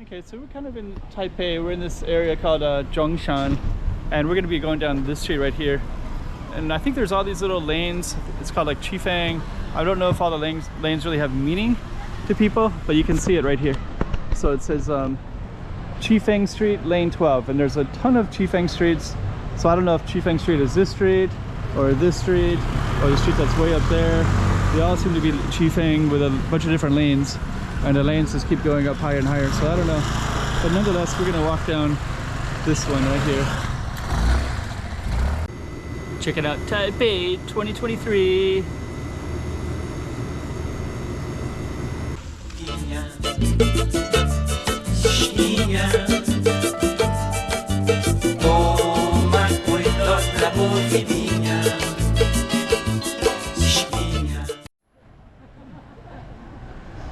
Okay, so we're kind of in Taipei. We're in this area called Zhongshan, and we're going to be going down this street right here. And I think there's all these little lanes. It's called like Chifeng. I don't know if all the lanes really have meaning to people, but you can see it right here. So it says Chifeng Street, lane 12, and there's a ton of Chifeng streets. So I don't know if Chifeng Street is this street, or the street that's way up there. They all seem to be Chifeng with a bunch of different lanes, and the lanes just keep going up higher and higher. So I don't know, but nonetheless, we're gonna walk down this one right here. Check it out, Taipei 2023.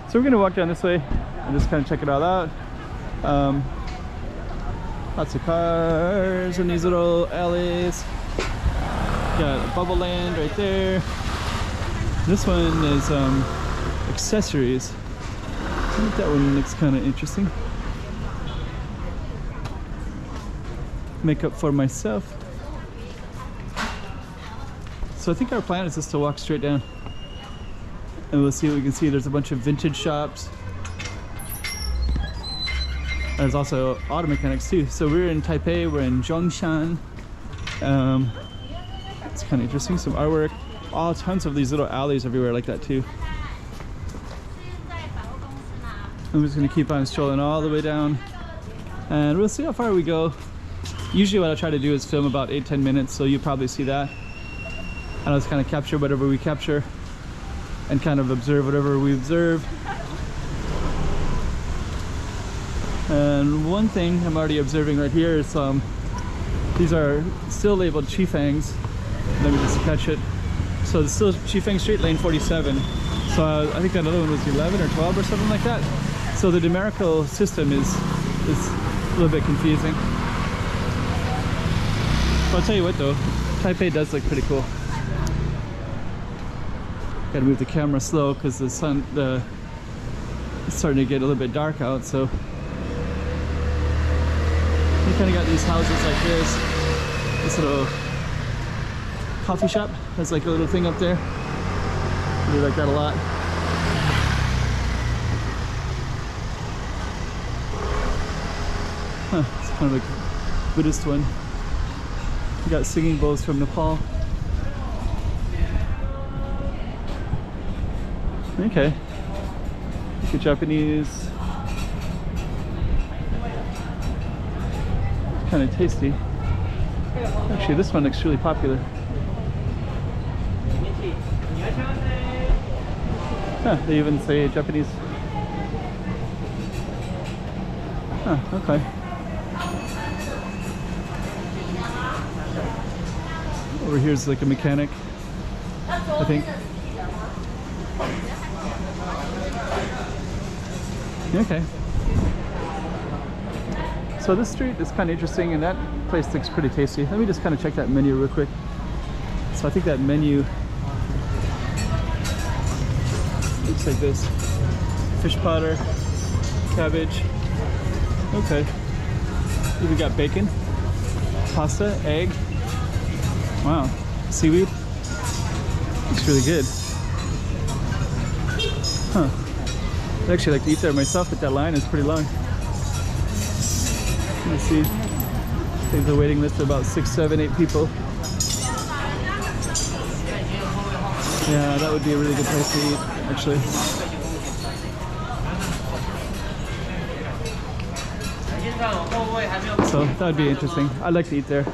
So we're gonna walk down this way and just kind of check it all out. Lots of cars in these little alleys. Got a bubble land right there. This one is accessories. I think that one looks kind of interesting. Makeup for myself. So I think our plan is just to walk straight down, and we'll see what we can see. There's a bunch of vintage shops. There's also auto mechanics too. So we're in Taipei, we're in Zhongshan. It's kind of interesting, some artwork. All tons of these little alleys everywhere like that too. I'm just gonna keep on strolling all the way down, and we'll see how far we go. Usually what I try to do is film about 8-10 minutes, so you'll probably see that. And I'll just kind of capture whatever we capture and kind of observe whatever we observe. And one thing I'm already observing right here is these are still labeled Chifengs. Let me just catch it. So it's still Chifeng Street, lane 47. So I think that other one was 11 or 12 or something like that. So the numerical system is a little bit confusing. But I'll tell you what though, Taipei does look pretty cool. Gotta move the camera slow because the sun, it's starting to get a little bit dark out. So you kind of got these houses like this. This little coffee shop has like a little thing up there. Really like that a lot. Huh, it's kind of like a Buddhist one. You got singing bowls from Nepal. Okay. Good Japanese. Kind of tasty. Actually, this one looks really popular. Huh, they even say Japanese. Huh, okay. Over here's like a mechanic, I think. Okay. So this street is kind of interesting, and that place looks pretty tasty. Let me just kind of check that menu real quick. So I think that menu looks like this. Fish powder, cabbage. Okay. We got bacon, pasta, egg. Wow. Seaweed. Looks really good. Huh. I'd actually like to eat there myself, but that line is pretty long. Let's see. I think the waiting list of about 6, 7, 8 people. Yeah, that would be a really good place to eat, actually. So that would be interesting. I'd like to eat there,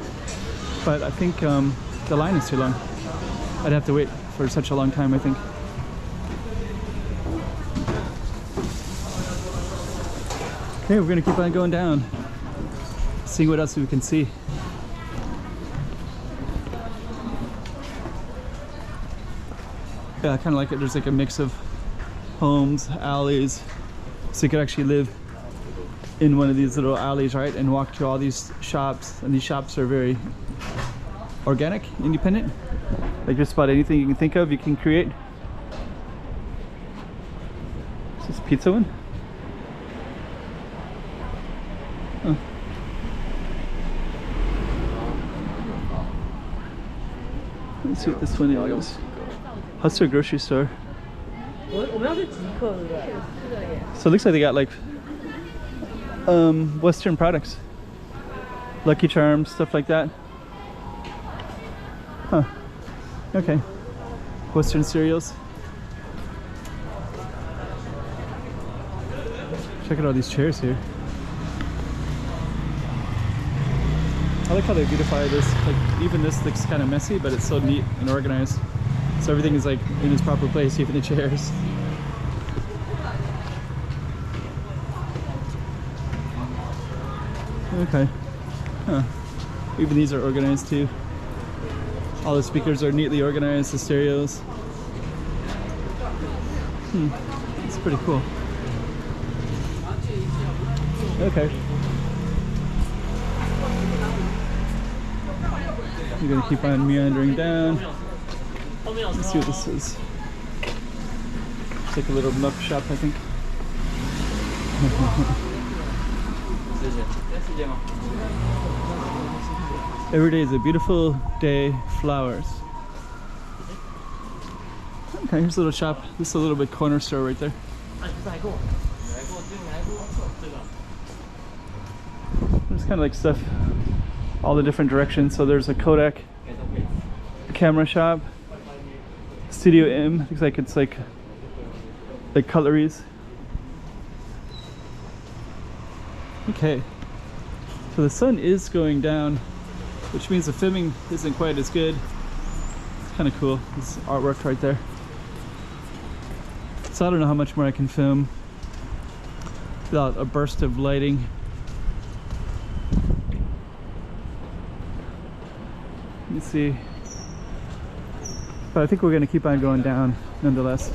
but I think the line is too long. I'd have to wait for such a long time, I think. Okay, we're gonna keep on going down, seeing what else we can see. Yeah, I kind of like it. There's like a mix of homes, alleys, so you could actually live in one of these little alleys, right, and walk to all these shops. And these shops are very organic, independent. Like just about anything you can think of, you can create. Is this a pizza one? Huh. Let's see what this one is. Hustler grocery store. So it looks like they got like Western products. Lucky Charms, stuff like that. Huh. Okay. Western cereals. Check out all these chairs here. I like how they beautify this. Like, even this looks kind of messy, but it's so neat and organized. So everything is like in its proper place, even the chairs. Okay. Huh. Even these are organized too. All the speakers are neatly organized, the stereos. It's pretty cool. Okay. We're gonna keep on meandering down. Let's see what this is. It's like a little muff shop, I think. Every day is a beautiful day, flowers. Okay, here's a little shop. This is a little bit corner store right there. There's kind of like stuff all the different directions. So there's a Kodak camera shop, Studio M. Looks like it's like cutleries. Okay, so the sun is going down, which means the filming isn't quite as good. It's kind of cool. This artwork right there. So I don't know how much more I can film without a burst of lighting. Let me see. But I think we're gonna keep on going down nonetheless.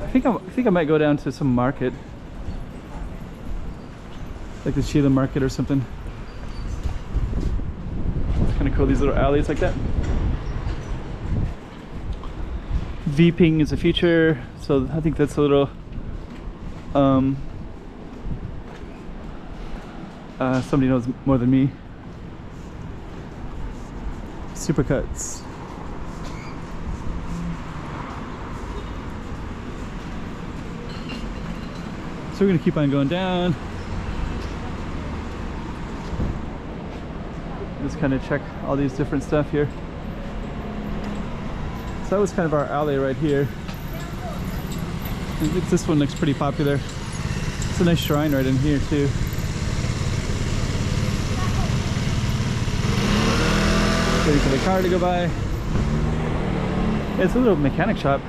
I think I might go down to some market, like the Sheila market or something. It's kind of cool, these little alleys like that. Vaping is a feature, so I think that's a little somebody knows more than me. Supercuts. So we're gonna keep on going down. Just kind of check all these different stuff here. So that was kind of our alley right here. I think this one looks pretty popular. It's a nice shrine right in here too. Waiting for the car to go by. Yeah, it's a little mechanic shop.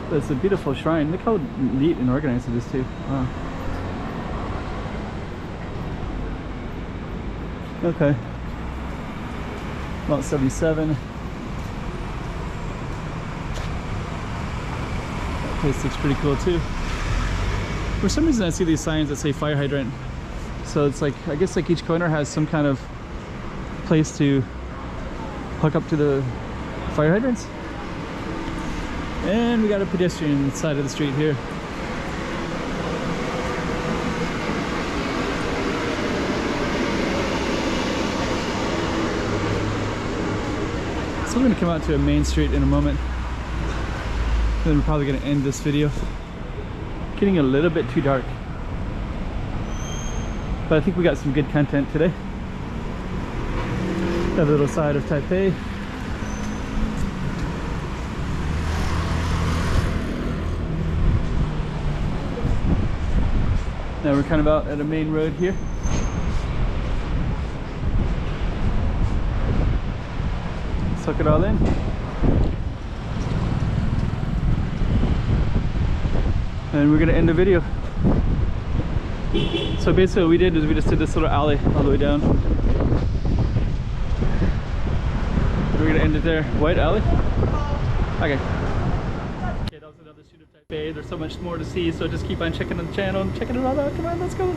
But it's a beautiful shrine. Look how neat and organized it is too. Wow. Okay. About 77. That place looks pretty cool too. For some reason I see these signs that say fire hydrant. So it's like, I guess like each corner has some kind of place to hook up to the fire hydrants. And we got a pedestrian side of the street here. So we're going to come out to a main street in a moment. Then we're probably going to end this video. Getting a little bit too dark. But I think we got some good content today. That little side of Taipei. Now we're kind of out at a main road here. Suck it all in. And we're gonna end the video. So basically what we did is we just did this little alley all the way down. We're gonna end it there. White alley? Okay. Okay, that was another shoot of Taipei. There's so much more to see, so just keep on checking on the channel and checking it all out. Come on, let's go.